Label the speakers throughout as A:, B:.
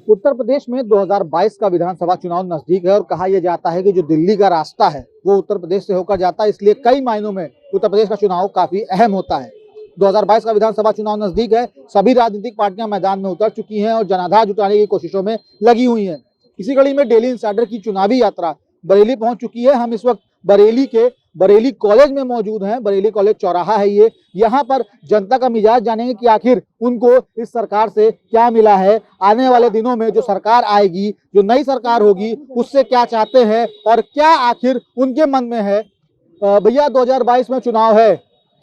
A: उत्तर प्रदेश में 2022 का विधानसभा चुनाव नजदीक है और कहा यह जाता है कि जो दिल्ली का रास्ता है वो उत्तर प्रदेश से होकर जाता है, इसलिए कई मायनों में उत्तर प्रदेश का चुनाव काफी अहम होता है। 2022 का विधानसभा चुनाव नजदीक है, सभी राजनीतिक पार्टियां मैदान में उतर चुकी हैं और जनाधार जुटाने की कोशिशों में लगी हुई हैं। इसी कड़ी में डेली इंसाइडर की चुनावी यात्रा बरेली पहुंच चुकी है। हम इस वक्त बरेली कॉलेज में मौजूद हैं। बरेली कॉलेज चौराहा है ये। यहाँ पर जनता का मिजाज जानेंगे कि आखिर उनको इस सरकार से क्या मिला है, आने वाले दिनों में जो सरकार आएगी, जो नई सरकार होगी, उससे क्या चाहते हैं और क्या आखिर उनके मन में है। भैया 2022 में चुनाव है,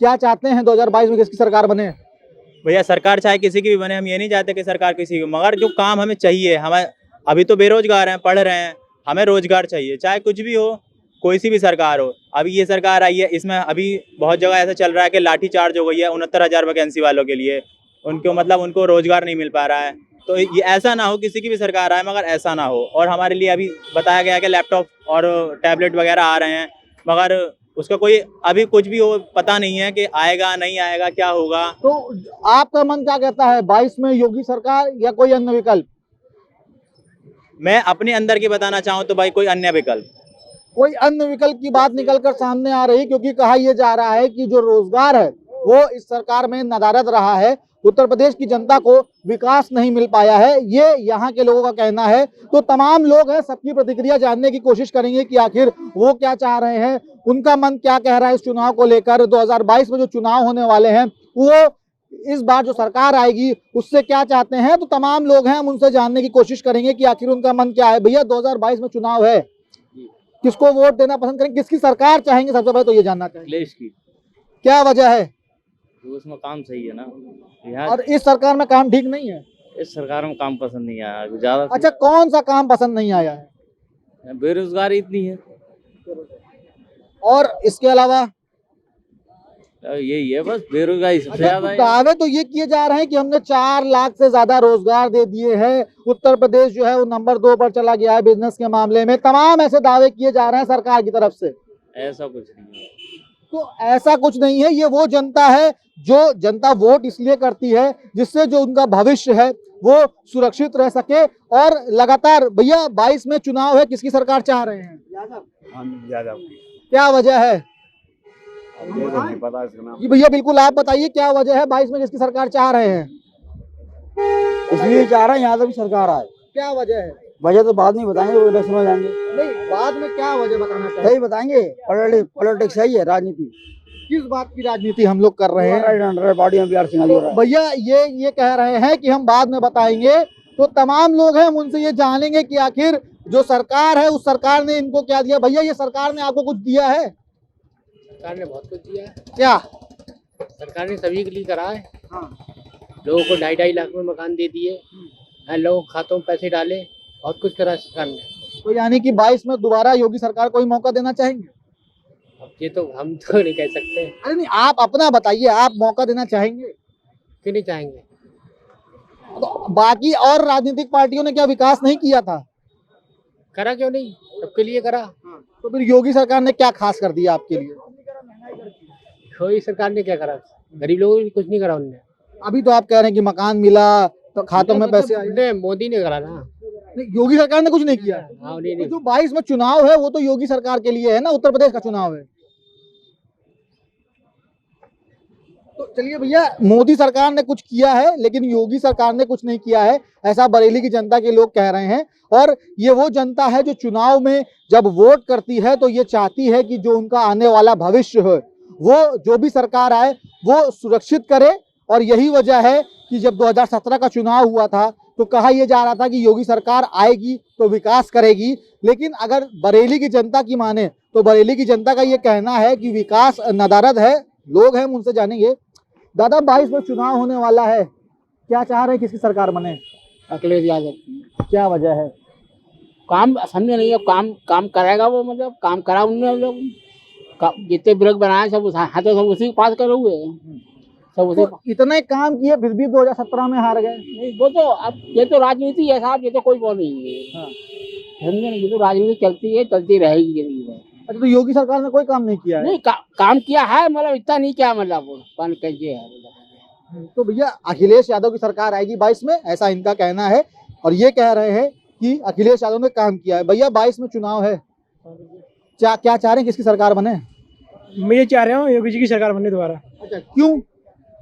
A: क्या चाहते हैं 2022 में किसकी सरकार बने?
B: भैया सरकार चाहे किसी की भी बने, हम ये नहीं चाहते कि सरकार किसी की, मगर जो काम हमें चाहिए, हमें अभी तो बेरोजगार हैं, पढ़ रहे हैं, हमें रोजगार चाहिए, चाहे कुछ भी हो, कोई सी भी सरकार हो। अभी ये सरकार आई है, इसमें अभी बहुत जगह ऐसा चल रहा है कि लाठी चार्ज हो गई है 69,000 वैकेंसी वालों के लिए, उनको रोजगार नहीं मिल पा रहा है। तो ये ऐसा ना हो, किसी की भी सरकार आए मगर ऐसा ना हो। और हमारे लिए अभी बताया गया है कि लैपटॉप और टैबलेट वगैरह आ रहे हैं, मगर उसका कोई अभी कुछ भी हो पता नहीं है कि आएगा नहीं आएगा, क्या होगा।
A: तो आपका मन क्या कहता है, 22 में योगी सरकार या कोई अन्य विकल्प?
B: मैं अपने अंदर की बताना चाहूँ तो भाई कोई अन्य विकल्प,
A: कोई अन्य विकल्प की बात निकलकर सामने आ रही, क्योंकि कहा यह जा रहा है कि जो रोजगार है वो इस सरकार में नदारद रहा है। उत्तर प्रदेश की जनता को विकास नहीं मिल पाया है, ये यहाँ के लोगों का कहना है। तो तमाम लोग हैं, सबकी प्रतिक्रिया जानने की कोशिश करेंगे कि आखिर वो क्या चाह रहे हैं, उनका मन क्या कह रहा है इस चुनाव को लेकर। 2022 में जो चुनाव होने वाले हैं वो इस बार जो सरकार आएगी उससे क्या चाहते हैं। तो तमाम लोग हैं, हम उनसे जानने की कोशिश करेंगे कि आखिर उनका मन क्या है। भैया 2022 में चुनाव है, किसको वोट देना पसंद करेंगे, किसकी सरकार चाहेंगे? सबसे पहले तो ये जानना चाहेंगे
C: अखिलेश की।
A: क्या वजह है?
C: उसमें काम सही है ना यहाँ।
A: और इस सरकार में काम ठीक नहीं है?
C: इस सरकार में काम पसंद नहीं आया ज्यादा।
A: अच्छा, कौन सा काम पसंद नहीं आया है?
C: बेरोजगारी इतनी है
A: और इसके अलावा
C: यही है, बस बेरोजगारी सबसे ज्यादा है।
A: दावे तो ये किए जा रहे हैं कि हमने 4 लाख से ज्यादा रोजगार दे दिए हैं, उत्तर प्रदेश जो है वो नंबर 2 पर चला गया है बिजनेस के मामले में। तमाम ऐसे दावे किए जा रहे हैं सरकार की तरफ से।
C: ऐसा कुछ नहीं है।
A: तो ऐसा कुछ नहीं है, ये वो जनता है जो जनता वोट इसलिए करती है जिससे जो उनका भविष्य है वो सुरक्षित रह सके। और लगातार भैया 22 में चुनाव है, किसकी सरकार चाह रहे हैं?
D: यादव।
A: क्या वजह है?
D: नहीं पता इसका नाम।
A: जी भैया बिल्कुल आप बताइए, क्या वजह है 22 में किसकी सरकार चाह रहे हैं?
D: इसलिए चाह रहे हैं यादव की सरकार आए।
A: क्या वजह है?
D: वजह तो बाद में बताएंगे, वो इलेक्शन में जाएंगे।
A: नहीं, बाद में क्या वजह बताना चाहिए?
D: सही बताएंगे। पॉलिटिक्स सही है, राजनीति।
A: किस बात की राजनीति हम लोग कर रहे हैं?
D: बॉडी में बिहार सिंह
A: भैया ये कह रहे हैं कि हम बाद में बताएंगे। तो तमाम लोग हैं, हम उनसे ये जानेंगे कि आखिर जो सरकार है उस सरकार ने इनको क्या दिया। भैया ये सरकार ने आपको कुछ दिया है?
E: सरकार ने बहुत कुछ दिया है।
A: क्या?
E: सरकार ने सभी के लिए करा है।
A: हाँ।
E: लोगों को 2.5 लाख में मकान दे दिए, लोगों के खातों में पैसे डाले, बहुत कुछ करा सरकार ने।
A: तो यानी कि 22 में दोबारा योगी सरकार को ही मौका देना चाहेंगे?
E: अब ये तो हम तो नहीं कह सकते।
A: अरे नहीं, आप अपना बताइए, आप मौका देना चाहेंगे?
E: क्यों नहीं चाहेंगे?
A: तो बाकी और राजनीतिक पार्टियों ने क्या विकास नहीं किया था?
E: करा क्यों नहीं, सबके लिए करा।
A: तो फिर योगी सरकार ने क्या खास कर दिया आपके लिए?
E: कोई सरकार ने क्या करा, गरीब लोगों को कुछ नहीं करा उनने।
A: अभी तो आप कह रहे हैं कि मकान मिला तो खातों में पैसे आए।
E: नहीं, मोदी ने करा ना।
A: नहीं, योगी सरकार ने कुछ नहीं किया।
E: हाँ, नहीं,
A: तो
E: नहीं।
A: जो 22 में चुनाव है वो तो योगी सरकार के लिए है ना, उत्तर प्रदेश का चुनाव है। तो चलिए भैया, मोदी सरकार ने कुछ किया है लेकिन योगी सरकार ने कुछ नहीं किया है, ऐसा बरेली की जनता के लोग कह रहे हैं। और ये वो जनता है जो चुनाव में जब वोट करती है तो ये चाहती है कि जो उनका आने वाला भविष्य है वो जो भी सरकार आए वो सुरक्षित करे। और यही वजह है कि जब 2017 का चुनाव हुआ था तो कहा यह जा रहा था कि योगी सरकार आएगी तो विकास करेगी। लेकिन अगर बरेली की जनता की माने तो बरेली की जनता का ये कहना है कि विकास नदारद है। लोग हैं, हम उनसे जानेंगे। दादा 22 में चुनाव होने वाला है, क्या चाह रहे हैं किसकी सरकार बने?
E: अखिलेश यादव।
A: क्या वजह है?
E: काम समझे नहीं है, काम करेगा वो, मतलब काम करा उन्होंने। लोग जितने ब्रेक बनाए सब हाथों सब उसी के पास करे हुए सब उसी।
A: तो इतने काम किए फिर भी 2017 में हार गए।
E: नहीं, वो तो अब ये तो राजनीति है साहब, ये तो कोई वो नहीं है।
A: हाँ।
E: समझे नहीं, ये तो राजनीति चलती है, चलती रहेगी जिंदगी में।
A: अच्छा, तो योगी सरकार ने कोई काम नहीं किया है?
E: नहीं, काम किया है, मतलब इतना नहीं किया, मतलब वो कैसे है।
A: तो भैया अखिलेश यादव की सरकार आएगी 22 में, ऐसा इनका कहना है। और ये कह रहे हैं कि अखिलेश यादव ने काम किया है। भैया 22 में चुनाव है, क्या क्या चाह रहे हैं किसकी सरकार बने?
F: मैं ये चाह रहा हूँ योगी जी की सरकार बनने दोबारा।
A: अच्छा, क्यों?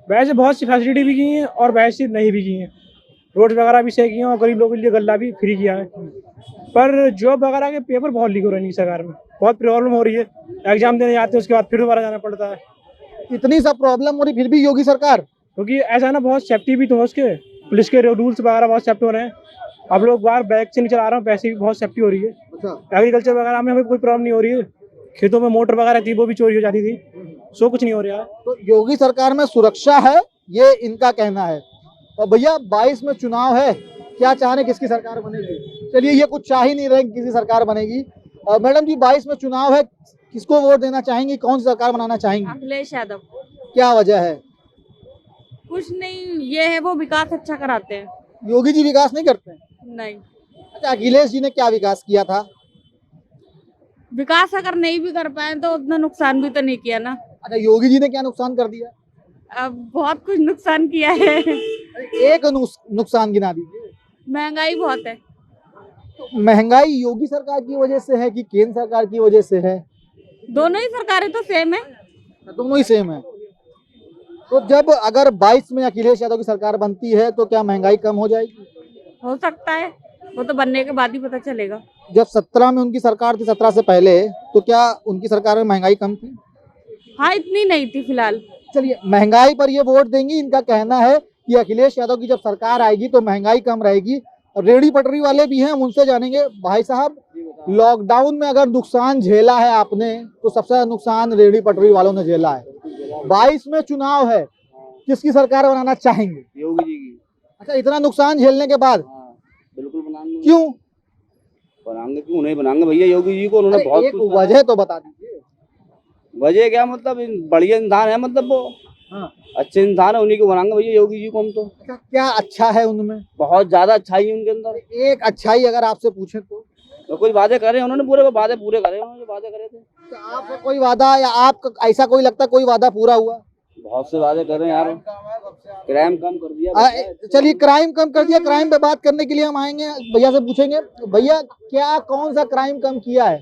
F: वैसे बहुत सी फैसिलिटी भी की हैं और वैसे नहीं भी की हैं, रोड वगैरह भी सही किए हैं और गरीब लोगों के लिए गल्ला भी फ्री किया है। पर जॉब वगैरह के पेपर बहुत लीक हो रहे हैं इनकी सरकार में, बहुत प्रॉब्लम हो रही है। एग्जाम देने जाते हैं उसके बाद फिर दोबारा जाना पड़ता है,
A: इतनी सब प्रॉब्लम हो रही फिर भी योगी सरकार?
F: क्योंकि ऐसा ना बहुत सेफ्टी भी तो हो उसके, पुलिस के रूल्स वगैरह बहुत सेफ्टी हो रहे हैं। अब लोग बाहर बैग से नहीं चला रहे हैं, वैसे भी बहुत सेफ्टी हो रही है।
A: अच्छा,
F: एग्रीकल्चर वगैरह में हमें कोई प्रॉब्लम नहीं हो रही है, खेतों में मोटर वगैरह थी वो भी चोरी हो जाती थी, सो कुछ नहीं हो रहा है।
A: तो योगी सरकार में सुरक्षा है, ये इनका कहना है। और भैया 22 में चुनाव है, क्या चाह रहे हैं किसकी सरकार बनेगी? चलिए, ये कुछ चाह ही नहीं रहे कि किसी सरकार बनेगी। मैडम जी 22 में चुनाव है, किसको वोट देना चाहेंगी, कौन सी सरकार बनाना चाहेंगी?
G: अखिलेश यादव।
A: क्या वजह है?
G: कुछ नहीं, ये है वो विकास अच्छा कराते हैं।
A: योगी जी विकास नहीं करते हैं?
G: नहीं,
A: अच्छा, अखिलेश जी ने क्या विकास किया था?
G: विकास अगर नहीं भी कर पाए तो उतना नुकसान भी तो नहीं किया ना।
A: अच्छा, योगी जी ने क्या नुकसान कर दिया?
G: अब बहुत कुछ नुकसान किया है।
A: एक नुकसान गिना दीजिए।
G: महंगाई बहुत है।
A: तो महंगाई योगी सरकार की वजह से है कि केंद्र सरकार की वजह से है?
G: दोनों ही सरकारें तो सेम है।
A: दोनों ही सेम है। तो जब अगर 22 में अखिलेश यादव की सरकार बनती है तो क्या महंगाई कम हो जाएगी?
G: हो सकता है, वो तो बनने के बाद ही पता चलेगा।
A: जब 17 में उनकी सरकार थी, 17 से पहले, तो क्या उनकी सरकार में महंगाई कम थी?
G: हाँ, इतनी नहीं थी फिलहाल।
A: चलिए, महंगाई पर ये वोट देंगी। इनका कहना है कि अखिलेश यादव की जब सरकार आएगी तो महंगाई कम रहेगी। रेहड़ी पटरी वाले भी हैं, हम उनसे जानेंगे। भाई साहब, लॉकडाउन में अगर नुकसान झेला है आपने, तो सबसे ज्यादा नुकसान रेहड़ी पटरी वालों ने झेला है। 22 में चुनाव है, किसकी सरकार बनाना चाहेंगे?
D: योगी जी की।
A: अच्छा, इतना नुकसान झेलने के बाद?
D: बिल्कुल बनाएंगे।
A: क्यों
D: बनाएंगे? क्यों नहीं बनाएंगे भैया, योगी जी को उन्होंने
A: अरे,
D: बहुत
A: एक
D: कुछ
A: वजह तो बता दीजिए।
D: वजह क्या, मतलब बढ़िया इंसान है, मतलब वो अच्छे इंसान है, उन्हीं को बनाएंगे भैया योगी जी को हम तो।
A: अच्छा, क्या अच्छा है उनमें?
D: बहुत ज्यादा अच्छाई है उनके अंदर।
A: एक अच्छाई अगर आपसे पूछे तो
D: कुछ वादे करे उन्होंने, पूरे वादे पूरे करे उन्होंने, वादे करे थे।
A: आपका कोई वादा, या आपका ऐसा कोई लगता है कोई वादा पूरा हुआ?
D: बहुत से वादे कर रहे हैं यार, क्राइम कम कर दिया।
A: चलिए, क्राइम कम कर दिया। क्राइम पे बात करने के लिए हम आएंगे, भैया से पूछेंगे। भैया, क्या कौन सा क्राइम कम किया है?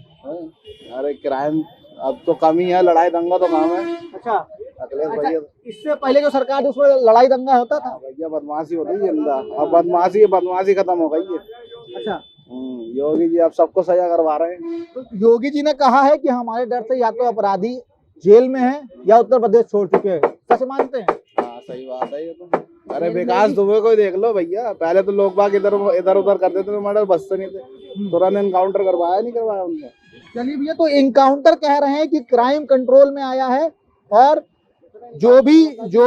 H: अरे क्राइम अब तो कम ही है, लड़ाई दंगा तो कम है।
A: अच्छा,
H: अखिलेश भैया
A: इससे पहले जो सरकार थी उसमें लड़ाई दंगा होता था।
H: भैया बदमाशी होती है अंदर, अब बदमाशी खत्म हो गई है।
A: अच्छा,
H: योगी जी अब सबको सजा करवा रहे हैं।
A: तो योगी जी ने कहा है कि हमारे डर से या तो अपराधी जेल में है या उत्तर प्रदेश छोड़ चुके हैं। सच मानते हैं?
H: हाँ, सही बात है ये तो। अरे विकास दुबे को ही देख लो भैया, पहले तो लोग बाग इधर उधर करते थे तो मर्डर बचते नहीं थे, तुरंत एनकाउंटर करवाया नहीं करवाया उनने।
A: चलिए भैया, तो इनकाउंटर कह रहे हैं कि क्राइम कंट्रोल में आया है और जो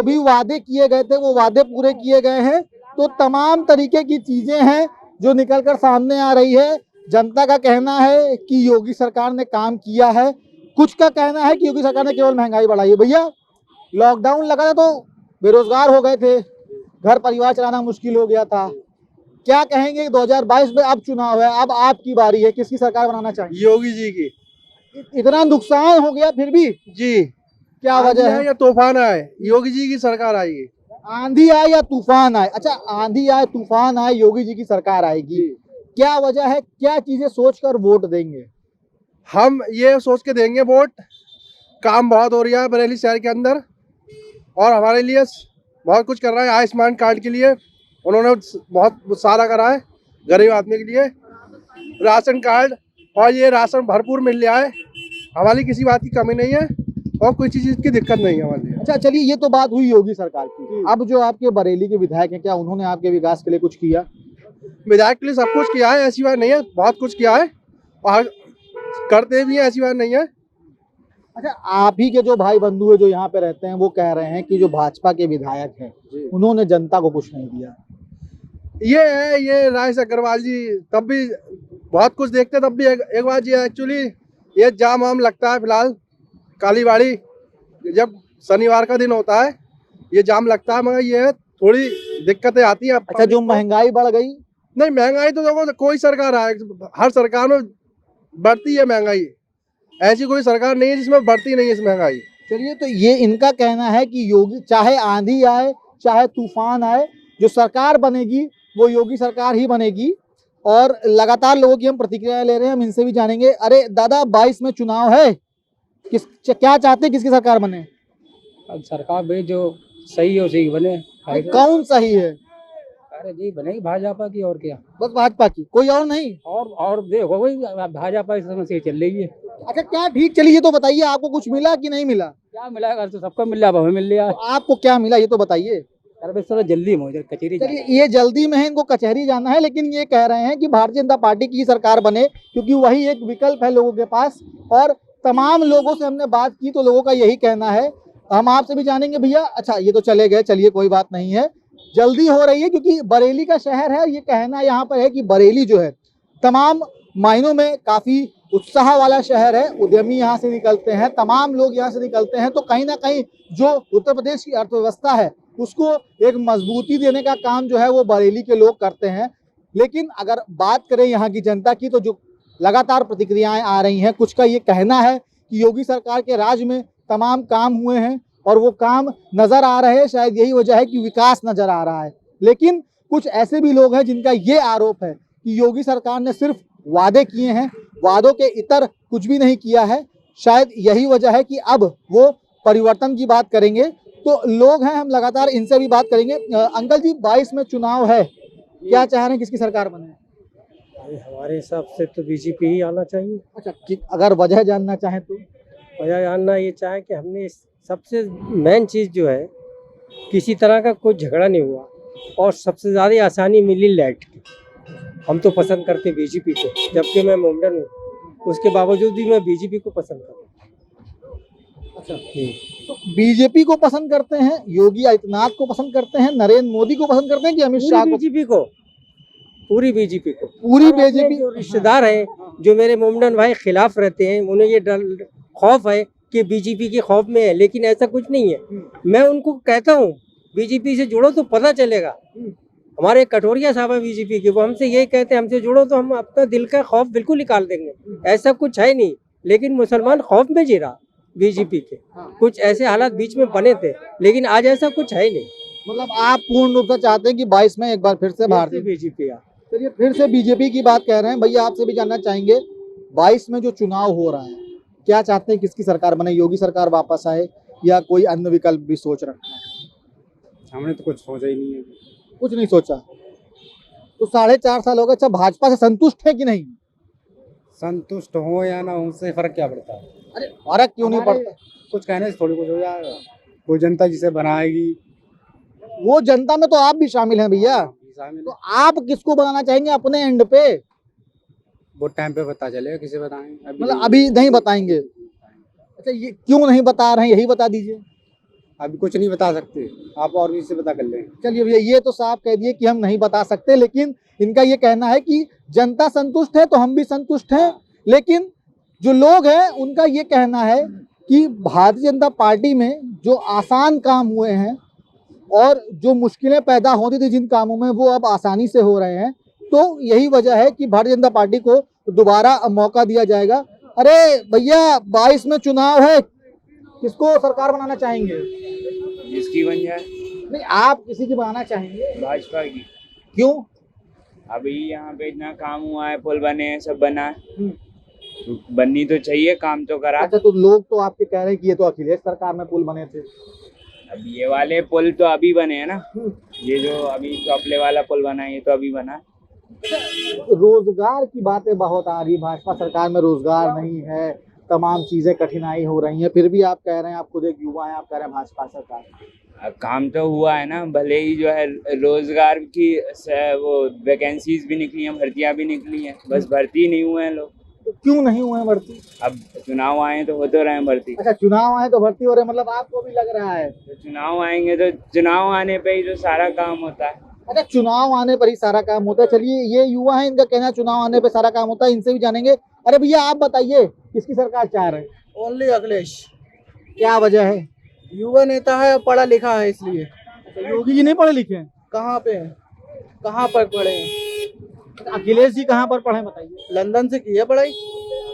A: भी वादे किए गए थे वो वादे पूरे किए गए हैं। तो तमाम तरीके की चीजें हैं जो निकलकर सामने आ रही है। जनता का कहना है कि योगी सरकार ने काम किया है, कुछ का कहना है कि योगी सरकार ने केवल महंगाई बढ़ाई है। भैया, लॉकडाउन लगा था तो बेरोजगार हो गए थे, घर परिवार चलाना मुश्किल हो गया था। क्या कहेंगे 2022 में अब चुनाव है, अब आपकी बारी है, किसकी सरकार बनाना चाहिए?
H: योगी जी की।
A: इतना नुकसान हो गया फिर भी
H: जी,
A: क्या वजह है?
H: या तूफान आए, योगी जी की सरकार आएगी।
A: आंधी आए या तूफान आए? अच्छा, आंधी आए तूफान आए, योगी जी की सरकार आएगी। क्या वजह है, क्या चीजें सोचकर वोट देंगे?
H: हम ये सोच के देंगे वोट, काम बहुत हो रहा है बरेली शहर के अंदर और हमारे लिए बहुत कुछ कर रहा है। आयुष्मान कार्ड के लिए उन्होंने बहुत सारा करा है गरीब आदमी के लिए, राशन कार्ड, और ये राशन भरपूर मिल रहा है, हमारी किसी बात की कमी नहीं है और कोई चीज़ की दिक्कत नहीं है हमारे लिए।
A: अच्छा, चलिए, ये तो बात हुई योगी सरकार की। अब जो आपके बरेली के विधायक हैं, क्या उन्होंने आपके विकास के लिए कुछ किया?
H: विधायक के लिए सब कुछ किया है, ऐसी बात नहीं है, बहुत कुछ किया है और करते भी हैं, ऐसी बात नहीं है।
A: अच्छा, आप ही के जो भाई बंधु है जो यहाँ पे रहते हैं वो कह रहे हैं कि जो भाजपा के विधायक हैं उन्होंने जनता को कुछ नहीं दिया।
H: ये राजेश अग्रवाल जी तब भी बहुत कुछ देखते, तब भी एक बार जी एक्चुअली ये जाम वाम लगता है फिलहाल कालीबाड़ी, जब शनिवार का दिन होता है ये जाम लगता है, मगर ये थोड़ी दिक्कतें आती हैं।
A: अच्छा, जो महंगाई बढ़ गई?
H: नहीं, महंगाई तो देखो कोई सरकार आए, हर सरकार में बढ़ती है महंगाई, ऐसी कोई सरकार नहीं है जिसमें बढ़ती नहीं है इस महंगाई।
A: चलिए, तो ये इनका कहना है कि योगी चाहे आंधी आए चाहे तूफान आए, जो सरकार बनेगी वो योगी सरकार ही बनेगी। और लगातार लोगों की हम प्रतिक्रिया ले रहे हैं, हम इनसे भी जानेंगे। अरे दादा, 22 में चुनाव है, क्या चाहते हैं, किसकी सरकार बने?
E: अब सरकार भी जो सही हो सही बने।
A: अरे कौन सही है?
E: अरे जी बनेगी भाजपा की, और क्या,
A: बस भाजपा की, कोई और नहीं?
E: और देखो वही भाजपा इस समय से चल रही है।
A: अच्छा, क्या ठीक चली ये तो बताइए, आपको कुछ मिला कि नहीं मिला?
E: क्या मिला, तो सबको मिल रहा, हमें मिल रहा है।
A: तो आपको क्या मिला ये तो बताइए।
E: अरे बस थोड़ा जल्दी में कचहरी
A: चलिए, ये जल्दी में है, इनको कचहरी जाना है, लेकिन ये कह रहे हैं कि भारतीय जनता पार्टी की सरकार बने, क्योंकि वही एक विकल्प है लोगों के पास। और तमाम लोगों से हमने बात की तो लोगों का यही कहना है। हम आपसे भी जानेंगे भैया। अच्छा, ये तो चले गए, चलिए कोई बात नहीं है, जल्दी हो रही है क्योंकि बरेली का शहर है। ये कहना यहाँ पर है कि बरेली जो है तमाम मायनों में काफी उत्साह वाला शहर है। उद्यमी यहाँ से निकलते हैं, तमाम लोग यहाँ से निकलते हैं, तो कहीं ना कहीं जो उत्तर प्रदेश की अर्थव्यवस्था है उसको एक मजबूती देने का काम जो है वो बरेली के लोग करते हैं। लेकिन अगर बात करें यहाँ की जनता की, तो जो लगातार प्रतिक्रियाएं आ रही हैं, कुछ का ये कहना है कि योगी सरकार के राज में तमाम काम हुए हैं और वो काम नजर आ रहे हैं, शायद यही वजह है कि विकास नजर आ रहा है। लेकिन कुछ ऐसे भी लोग हैं जिनका ये आरोप है कि योगी सरकार ने सिर्फ वादे किए हैं, वादों के इतर कुछ भी नहीं किया है। शायद यही वजह है कि अब वो परिवर्तन की बात करेंगे। तो लोग हैं, हम लगातार इनसे भी बात करेंगे। अंकल जी, 22 में चुनाव है, क्या चाह रहे हैं, किसकी सरकार बने?
E: हमारे हिसाब से तो बीजेपी ही आना चाहिए।
A: अच्छा, अगर वजह जानना चाहें तो?
E: वजह जानना ये चाहे कि हमने सबसे मेन चीज़ जो है, किसी तरह का कोई झगड़ा नहीं हुआ और सबसे ज़्यादा आसानी मिली लाइट की। हम तो पसंद करते बीजेपी को, जबकि मैं मुंडन हूँ, उसके बावजूद भी मैं बीजेपी को पसंद करता हूँ।
A: अच्छा, तो बीजेपी को पसंद करते हैं, योगी आदित्यनाथ को पसंद करते हैं, नरेंद्र मोदी को पसंद करते हैं कि अमित शाह को?
E: बीजेपी को, पूरी बीजेपी को।
A: पूरी बीजेपी।
E: जो रिश्तेदार हैं, जो मेरे मोमडन भाई खिलाफ रहते हैं, उन्हें ये डर खौफ है कि बीजेपी के खौफ में है, लेकिन ऐसा कुछ नहीं है। मैं उनको कहता हूँ बीजेपी से जुड़ो तो पता चलेगा। हमारे कटोरिया साहब है बीजेपी के, वो हमसे यही कहते हैं हमसे जुड़ो तो हम अपना दिल का खौफ बिल्कुल निकाल देंगे। ऐसा कुछ है नहीं, लेकिन मुसलमान खौफ में जी रहा बीजेपी के। कुछ ऐसे हालात बीच में बने थे, लेकिन आज ऐसा कुछ है नहीं।
A: मतलब आप पूर्ण रूप से चाहते हैं कि 22 में एक बार फिर से भारतीय
E: बीजेपी आ।
A: चलिए, फिर से बीजेपी की बात कह रहे हैं भैया, आपसे भी जानना चाहेंगे 22 में जो चुनाव हो रहा है, क्या चाहते हैं, किसकी सरकार बने? योगी सरकार वापस आए या कोई अन्य विकल्प भी सोच रखा है?
E: हमने तो कुछ सोचा ही नहीं है।
A: कुछ नहीं सोचा तो 4.5 साल हो गए। अच्छा, भाजपा से संतुष्ट है कि नहीं?
E: संतुष्ट हो या ना हो, उससे फर्क क्या पड़ता है?
A: अरे फर्क क्यों नहीं पड़ता?
E: कुछ कहने से थोड़ी कुछ हो जाएगा। कोई जनता जिसे बनाएगी,
A: वो जनता में तो आप भी शामिल हैं भैया, तो आप किसको बनाना चाहेंगे अपने एंड पे?
E: वो टाइम पे पता चलेगा किसे बताएं।
A: मतलब अभी नहीं बताएंगे? अच्छा, ये क्यों नहीं बता रहे हैं, यही बता दीजिए।
E: अभी कुछ नहीं बता सकते, आप और किसी से पता कर लें।
A: चलिए भैया, ये तो साफ कह दिए कि हम नहीं बता सकते, लेकिन इनका ये कहना है कि जनता संतुष्ट है तो हम भी संतुष्ट हैं। लेकिन जो लोग हैं उनका ये कहना है कि भारतीय जनता पार्टी में जो आसान काम हुए हैं और जो मुश्किलें पैदा होती थी जिन कामों में, वो अब आसानी से हो रहे हैं। तो यही वजह है कि भारतीय जनता पार्टी को दोबारा मौका दिया जाएगा। अरे भैया, 22 में चुनाव है, किसको सरकार बनाना चाहेंगे?
I: जिसकी बन जाए।
A: नहीं, आप किसी की बनाना चाहेंगे?
I: भाजपा की।
A: क्यों?
I: अभी यहाँ पे इतना काम हुआ है, पुल बने हैं, सब बना है, तो बननी तो चाहिए, काम तो करा।
A: अच्छा, तो लोग तो आपके कह रहे हैं कि ये तो अखिलेश सरकार में पुल बने थे।
I: अब ये वाले पुल तो अभी बने हैं ना, ये जो अभी चौपले वाला पुल बना है ये तो अभी बना।
A: रोजगार की बातें बहुत आ रही, भाजपा सरकार में रोजगार नहीं है, तमाम चीजें कठिनाई हो रही हैं, फिर भी आप कह रहे हैं, आप खुद एक युवा हैं, आप कह रहे हैं भाजपा सरकार।
I: अब काम तो हुआ है ना, भले ही जो है रोजगार की वो वैकेंसीज भी निकली हैं, भर्तियां भी निकली हैं, बस भर्ती नहीं हुए हैं लोग।
A: तो क्यों नहीं हुए हैं भर्ती?
I: अब चुनाव आए तो हो तो रहे हैं भर्ती।
A: अच्छा, चुनाव आए तो भर्ती हो रहे, मतलब आपको भी लग रहा है?
I: तो चुनाव आएंगे तो चुनाव आने पे ही जो सारा काम होता है।
A: अच्छा, चुनाव आने पर ही सारा काम होता है। चलिए, ये युवा है, इनका कहना चुनाव आने पर सारा काम होता है, इनसे भी जानेंगे। अरे भैया, आप बताइए किसकी सरकार चाह रहे हैं?
H: ओनली अखिलेश।
A: क्या वजह है?
H: युवा नेता है, पढ़ा लिखा है, इसलिए।
A: अच्छा, योगी जी नहीं पढ़े लिखे हैं?
H: कहाँ पे है, कहाँ पर पढ़े हैं?
A: अखिलेश जी कहाँ पर पढ़े बताइए?
H: लंदन से की है पढ़ाई,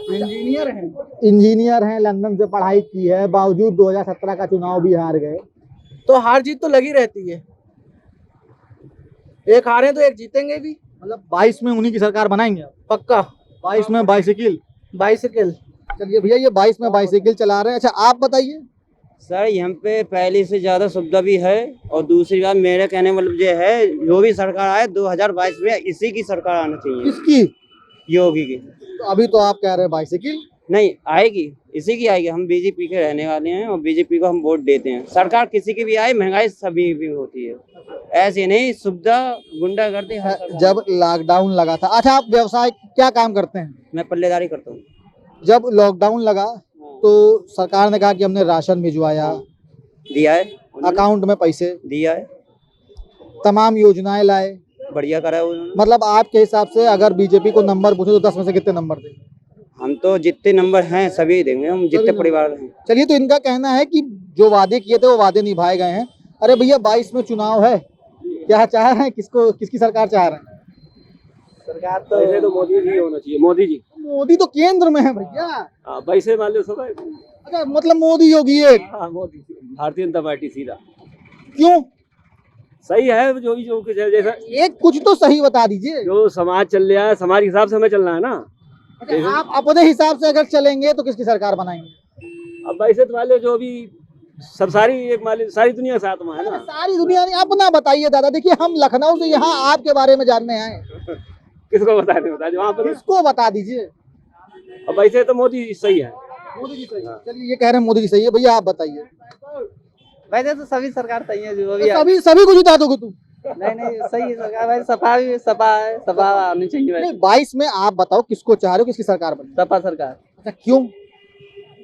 H: इंजीनियर हैं।
A: इंजीनियर हैं, लंदन से पढ़ाई की है, बावजूद 2017 का चुनाव भी हार गए।
H: तो हार जीत तो लगी रहती है।
D: एक हारे तो एक जीतेंगे भी।
A: मतलब 22 में उन्हीं की सरकार बनाएंगे आप?
D: पक्का।
A: 22 में बाइसिकल।
D: बाइसिकल।
A: चलिए भैया, ये 22 में बाइसिकल चला रहे हैं। अच्छा आप बताइए।
J: सर यहाँ पे पहले से ज़्यादा सुविधा भी है, और दूसरी बात मेरे कहने मतलब ये है, जो भी सरकार आए 2022 में इसी की सरकार आना चाहिए।
A: किसकी?
J: योगी की।
A: तो अभी तो आप कह रहे हैं बाइसिकल।
J: नहीं आएगी, इसी की आएगी। हम बीजेपी के रहने वाले हैं और बीजेपी को हम वोट देते हैं। सरकार किसी की भी आए, महंगाई सभी भी होती है, ऐसे नहीं सुविधा गुंडागर्दी हर सरकार।
A: जब लॉकडाउन लगा था, अच्छा आप व्यवसाय क्या काम करते हैं?
J: मैं पल्लेदारी करता हूँ।
A: जब लॉकडाउन लगा तो सरकार ने कहा कि हमने राशन भिजवाया,
J: दिया है,
A: अकाउंट में पैसे
J: दिया है,
A: तमाम योजनाएं लाए,
J: बढ़िया करा है उन्होंने।
A: मतलब आपके हिसाब से अगर बीजेपी को नंबर पूछे तो 10 में से कितने नंबर देंगे?
J: हम तो जितने नंबर हैं सभी देंगे, हम जितने परिवार हैं।
A: चलिए, तो इनका कहना है कि जो वादे किए थे वो वादे निभाए गए हैं। अरे भैया 22 में चुनाव है, क्या चाह रहे हैं, किसकी सरकार चाह रहे हैं?
D: सरकार तो मोदी जी होना चाहिए। मोदी जी।
A: मोदी तो केंद्र में है भैया।
D: वैसे मान लो सब।
A: अच्छा मतलब मोदी योगी एक।
D: मोदी भारतीय जनता पार्टी सीधा।
A: क्यों?
D: सही है, जो कुछ है, जैसा
A: एक कुछ तो सही बता दीजिए।
D: जो समाज चल रहा है, समाज के हिसाब से हमें चलना है ना।
A: अच्छा, आप अपने हिसाब से अगर चलेंगे तो किसकी सरकार बनाएंगे?
D: अब वैसे तो मान लो जो भी सब सारी एक मान लो सारी दुनिया के साथ में है ना।
A: सारी दुनिया नहीं, अपना बताइए दादा। देखिए हम लखनऊ से यहाँ आपके बारे में जानने आए।
D: किसको बता जो वहाँ पर
A: किसको बता दीजिए।
D: अब वैसे तो मोदी सही है।
A: मोदी जी सही है। चलिए ये कह रहे हैं मोदी जी सही है, भैया आप बताइए।
D: वैसे तो सभी सरकार सही है, जो भी
A: सभी को जिता दोगे तुम?
D: नहीं सही है सरकार। वैसे सपा आनी चाहिए।
A: नहीं 22 में आप बताओ किसको चाह रहे हो, किसकी सरकार बने?
D: सपा सरकार।
A: अच्छा क्यों?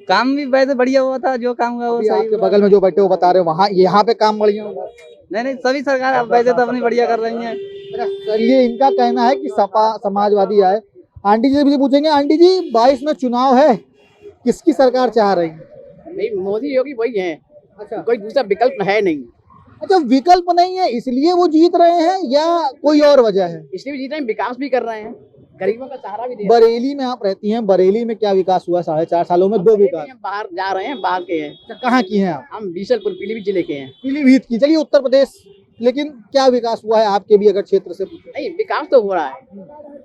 D: काम भी वैसे बढ़िया हुआ था, जो काम हुआ वो सही।
A: आपके बगल में जो बैठे वो बता रहे हो वहाँ यहाँ पे काम बढ़िया हुआ।
D: नहीं सभी सरकार वैसे तो अपनी बढ़िया कर रही है।
A: चलिए इनका कहना है कि सपा समाजवादी आए। आंटी जी से भी पूछेंगे, आंटी जी 22 में चुनाव है, किसकी सरकार चाह रही है?
K: नहीं मोदी योगी वही है।
A: अच्छा,
K: कोई दूसरा विकल्प है नहीं।
A: अच्छा विकल्प नहीं है इसलिए वो जीत रहे हैं या कोई और वजह है?
K: इसलिए भी जीत रहे हैं, विकास भी कर रहे हैं, गरीबों का सहारा भी दे रहे
A: बरेली में आप रहती हैं, बरेली में क्या विकास हुआ 4.5 सालों में? 2 विकास।
K: हैं। बाहर जा रहे हैं, बाहर के हैं।
A: कहाँ की हैं आप?
K: हम बीसलपुर पीलीभीत जिले के हैं।
A: पीलीभीत की। चलिए उत्तर प्रदेश, लेकिन क्या विकास हुआ है आपके भी अगर क्षेत्र से पूछे?
K: नहीं विकास तो हो रहा है,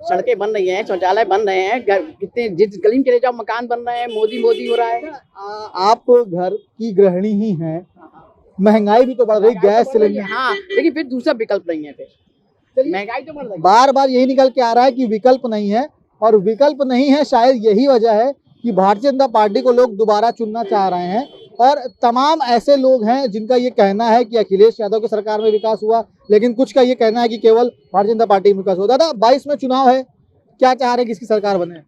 K: सड़कें बन रही हैं, शौचालय बन रहे हैं, कितने जिस गली में चले जाओ मकान बन रहे हैं। मोदी हो रहा है।
A: आप घर की गृहिणी ही हैं, महंगाई भी तो बढ़ रही, गैस सिलेंडर।
K: हाँ लेकिन फिर दूसरा विकल्प नहीं है। फिर महंगाई तो बढ़ रही है।
A: बार बार यही निकल के आ रहा है कि विकल्प नहीं है, और विकल्प नहीं है शायद यही वजह है कि भारतीय जनता पार्टी को लोग दोबारा चुनना चाह रहे हैं। और तमाम ऐसे लोग हैं जिनका ये कहना है कि अखिलेश यादव की सरकार में विकास हुआ, लेकिन कुछ का ये कहना है कि केवल भारतीय जनता पार्टी में विकास हुआ। दादा 22 में चुनाव है, क्या चाह रहे हैं किसकी सरकार बने?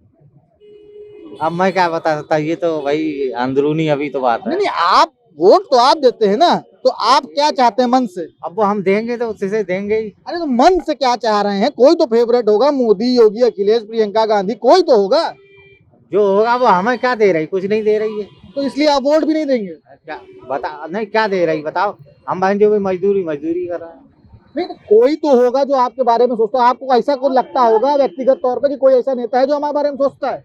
J: अब मैं क्या बता सकता, ये तो भाई अंदरूनी अभी तो बात है।
A: नहीं आप वोट तो आप देते हैं ना, तो आप क्या चाहते हैं मन से?
J: अब वो हम देंगे तो उससे देंगे ही।
A: अरे तो मन से क्या चाह रहे हैं? कोई तो फेवरेट होगा, मोदी, योगी, अखिलेश, प्रियंका गांधी, कोई तो होगा।
J: जो होगा वो हमें क्या दे रही, कुछ नहीं दे रही है,
A: तो इसलिए आप वोट भी नहीं देंगे?
J: क्या बता नहीं क्या दे रही बताओ। हम भाई जो भी मजदूरी कर रहे हैं।
A: नहीं तो कोई तो होगा जो आपके बारे में सोचता है। आपको ऐसा कुछ लगता होगा व्यक्तिगत तौर पर कि कोई ऐसा नेता है जो हमारे बारे में सोचता है?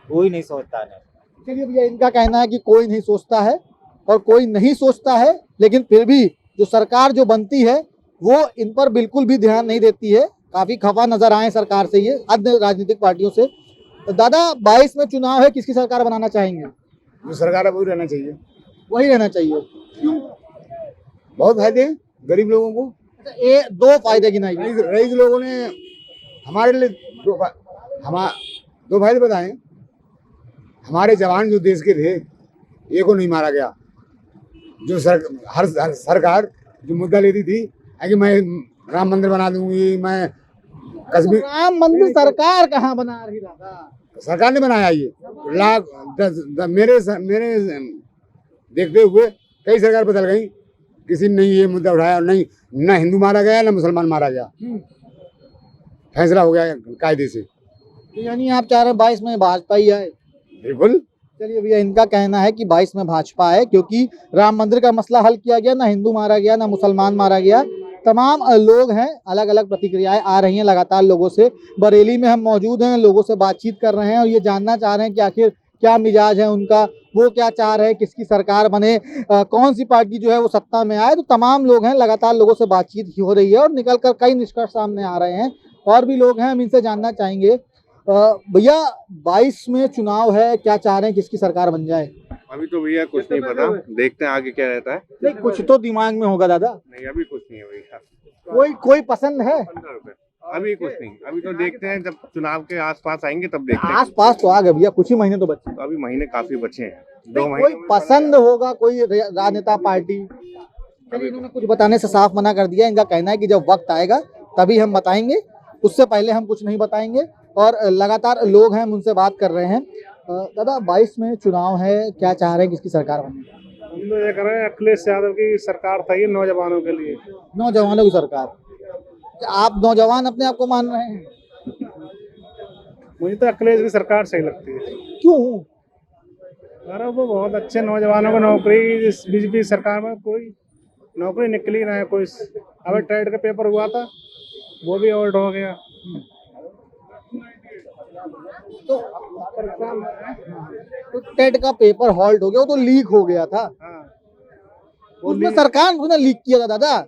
J: कोई नहीं सोचता है।
A: चलिए भैया इनका कहना है कि कोई नहीं सोचता है और कोई नहीं सोचता है, लेकिन फिर भी जो सरकार जो बनती है वो इन पर बिल्कुल भी ध्यान नहीं देती है। काफी खफा नजर आए सरकार से ये अन्य राजनीतिक पार्टियों से। तो दादा 22 में चुनाव है, किसकी सरकार बनाना चाहेंगे?
L: जो सरकार है वही रहना चाहिए।
A: वही रहना चाहिए। क्यों?
L: बहुत फायदे हैं गरीब लोगों को।
A: ये 2 फायदे गिनाइए।
L: रईस लोगों ने हमारे लिए दो फायदे बताए। हमारे जवान जो देश के थे, एक को नहीं मारा गया। जो हर सरकार जो मुद्दा लेती थी कि मैं राम मंदिर बना दूंगी, मैं कश्मीर।
A: राम मंदिर सरकार कहाँ बना रही दादा?
L: सरकार ने बनाया। ये मेरे देखते हुए कई सरकार बदल गई, किसी ने नहीं ये मुद्दा उठाया। नहीं, ना हिंदू मारा गया ना मुसलमान मारा गया, फैसला हो गया कायदे से।
A: यानी आप चाह रहे हैं 22 में भाजपा ही आए?
L: बिल्कुल।
A: चलिए भैया इनका कहना है कि 22 में भाजपा है, क्योंकि राम मंदिर का मसला हल किया गया, ना हिंदू मारा गया ना मुसलमान मारा गया। तमाम लोग हैं, अलग अलग प्रतिक्रियाएं आ रही हैं लगातार लोगों से। बरेली में हम मौजूद हैं, लोगों से बातचीत कर रहे हैं और ये जानना चाह रहे हैं कि आखिर क्या मिजाज है उनका वो क्या चाह रहे हैं, किसकी सरकार बने, कौन सी पार्टी जो है वो सत्ता में आए। तो तमाम लोग हैं, लगातार लोगों से बातचीत हो रही है और निकल कर कई निष्कर्ष सामने आ रहे हैं। और भी लोग हैं, हम इनसे जानना चाहेंगे। भैया 22 में चुनाव है, क्या चाह रहे हैं, किसकी सरकार बन जाए?
M: अभी तो भैया कुछ नहीं पता, देखते हैं आगे क्या रहता है।
A: नहीं, कुछ तो दिमाग में होगा दादा।
M: नहीं अभी कुछ नहीं है भैया।
A: कोई पसंद है?
M: 15 रुपए अभी कुछ नहीं, अभी तो देखते हैं जब चुनाव के आसपास आएंगे तब देखते हैं।
A: आसपास तो आ गए भैया, कुछ ही महीने तो बचे।
M: तो अभी महीने काफी बचे हैं, 2
A: कोई
M: महीने।
A: पसंद होगा, कोई राजनेता पार्टी? इन्होंने कुछ बताने से साफ मना कर दिया। इनका कहना है कि जब वक्त आएगा तभी हम बताएंगे, उससे पहले हम कुछ नहीं बताएंगे। और लगातार लोग हैं, हम उनसे बात कर रहे हैं। दादा 22 में चुनाव है, क्या चाह रहे हैं, किसकी सरकार बने?
F: हम तो ये कर रहे हैं अखिलेश यादव की सरकार चाहिए नौजवानों के लिए।
A: नौजवानों की सरकार? आप नौजवान अपने आप को मान रहे हैं?
F: मुझे तो अखिलेश की सरकार सही लगती है।
A: क्यों?
F: अरे वो बहुत अच्छे नौजवानों को नौकरी, इस बीजेपी सरकार में कोई नौकरी निकल ही ना है। कोई अभी ट्रेड का पेपर हुआ था, वो भी होल्ड हो गया।
A: तो टेट का पेपर हॉल्ट हो गया, वो तो लीक हो गया था। उसमें सरकार ने लीक किया था दादा।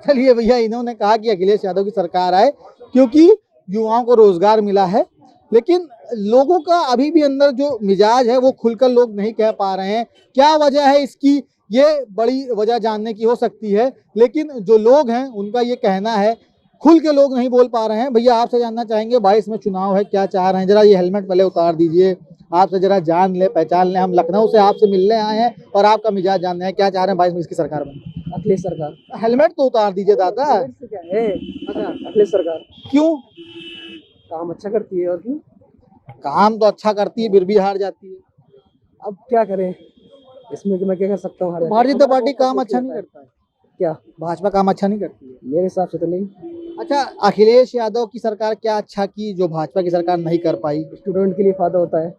A: चलिए भैया, इन्होंने कहा कि अखिलेश यादव की सरकार आए क्योंकि युवाओं को रोजगार मिला है। लेकिन लोगों का अभी भी अंदर जो मिजाज है वो खुलकर लोग नहीं कह पा रहे हैं। क्या वजह है इसकी, ये बड़ी वजह जानने की हो सकती है। लेकिन जो लोग हैं उनका ये कहना है, खुल के लोग नहीं बोल पा रहे हैं। भैया आपसे जानना चाहेंगे 22 में चुनाव है, क्या चाह रहे हैं? जरा ये हेलमेट पहले उतार दीजिए, आपसे जरा जान ले, पहचान ले। हम लखनऊ से आपसे मिलने आए हैं और आपका मिजाज जानना है, क्या चाह रहे हैं 22 में इसकी सरकार बने?
E: अखिलेश सरकार।
A: हेलमेट तो उतार दीजिए दादा।
E: क्या है? अच्छा, अखिलेश सरकार।
A: क्यों?
E: काम अच्छा करती है। और क्यों?
A: काम तो अच्छा करती है, फिर भी हार जाती है।
E: अब क्या करें इसमें, कि मैं क्या कर सकता हूँ?
A: भारतीय जनता पार्टी काम अच्छा नहीं करता है
E: क्या?
A: भाजपा काम अच्छा नहीं करती है
E: मेरे हिसाब से तो नहीं।
A: अच्छा, अखिलेश यादव की सरकार क्या अच्छा की जो भाजपा की सरकार नहीं कर पाई?
E: स्टूडेंट के लिए फायदा होता है।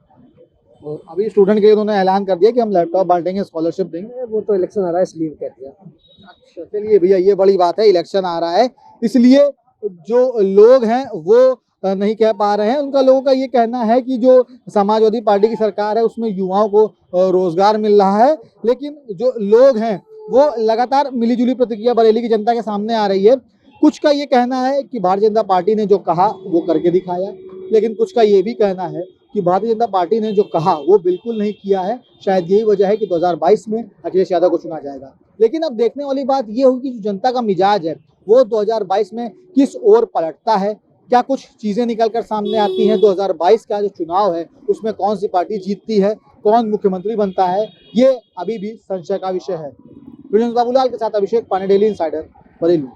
A: और अभी स्टूडेंट के लिए उन्होंने ऐलान कर दिया कि हम लैपटॉप बांटेंगे, स्कॉलरशिप देंगे।
E: वो तो इलेक्शन आ रहा है इसलिए कह दिया।
A: अच्छा चलिए भैया, ये बड़ी बात है, इलेक्शन आ रहा है इसलिए जो लोग हैं वो नहीं कह पा रहे हैं। उनका लोगों का ये कहना है कि जो समाजवादी पार्टी की सरकार है उसमें युवाओं को रोजगार मिल रहा है। लेकिन जो लोग हैं वो लगातार मिलीजुली प्रतिक्रिया बरेली की जनता के सामने आ रही है। कुछ का ये कहना है कि भारतीय जनता पार्टी ने जो कहा वो करके दिखाया, लेकिन कुछ का ये भी कहना है कि भारतीय जनता पार्टी ने जो कहा वो बिल्कुल नहीं किया है। शायद यही वजह है कि 2022 में अखिलेश यादव को चुना जाएगा। लेकिन अब देखने वाली बात ये होगी कि जो जनता का मिजाज है वो 2022 में किस ओर पलटता है। क्या कुछ चीजें निकल कर सामने आती हैं? 2022 का जो चुनाव है उसमें कौन सी पार्टी जीतती है, कौन मुख्यमंत्री बनता है, ये अभी भी संशय का विषय है। बाबूलाल के साथ अभिषेक पांडे, डेली इंसाइडर, बरेली।